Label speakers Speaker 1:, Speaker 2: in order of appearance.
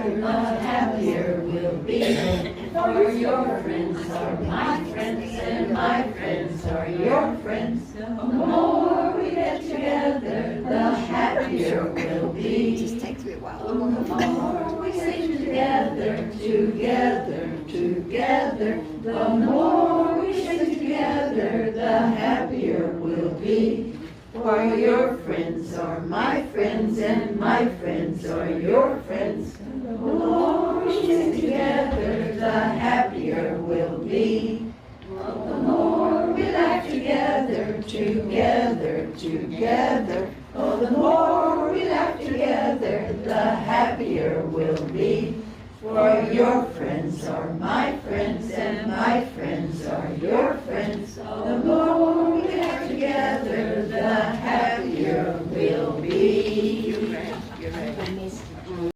Speaker 1: together, the happier we'll be. For your friends are my friends, and my friends are your friends. The more we get together, the happier we'll be.
Speaker 2: It just takes me a while.
Speaker 1: The more we sing together, together, together, the more we sing together, the happier we'll be. For your friends are my friends, and my friends are your friends. The more we sing together, the happier we'll be. The more we laugh together, together, together. Oh, the more we laugh together, the happier we'll be. For your friends are my friends, and my friends are your friends. The more